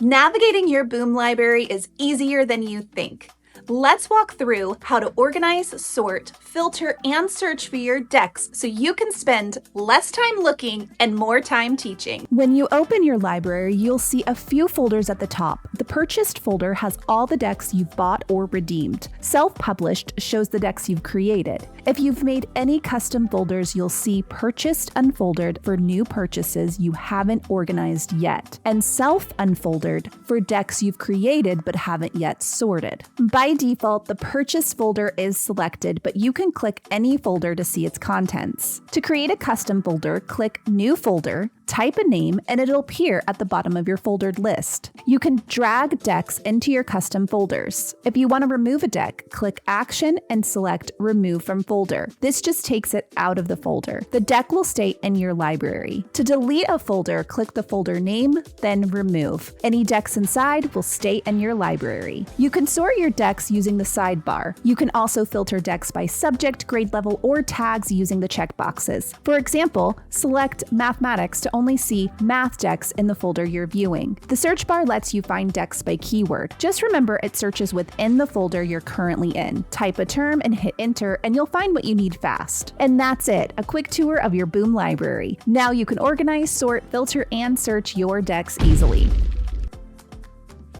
Navigating your Boom library is easier than you think. Let's walk through how to organize, sort, filter, and search for your decks so you can spend less time looking and more time teaching. When you open your library, you'll see a few folders at the top. The purchased folder has all the decks you've bought or redeemed. Self-published shows the decks you've created. If you've made any custom folders, you'll see purchased unfolded for new purchases you haven't organized yet, and self-unfolded for decks you've created but haven't yet sorted. By default, the purchase folder is selected, but you can click any folder to see its contents. To create a custom folder, click New Folder, type a name, and it'll appear at the bottom of your foldered list. You can drag decks into your custom folders. If you want to remove a deck, click Action and select Remove from Folder. This just takes it out of the folder. The deck will stay in your library. To delete a folder, click the folder name, then Remove. Any decks inside will stay in your library. You can sort your decks using the sidebar. You can also filter decks by subject, grade level, or tags using the checkboxes. For example, select Mathematics to only see math decks in the folder you're viewing. The search bar lets you find decks by keyword. Just remember it searches within the folder you're currently in. Type a term and hit enter, and you'll find what you need fast. And that's it, a quick tour of your Boom library. Now you can organize, sort, filter, and search your decks easily.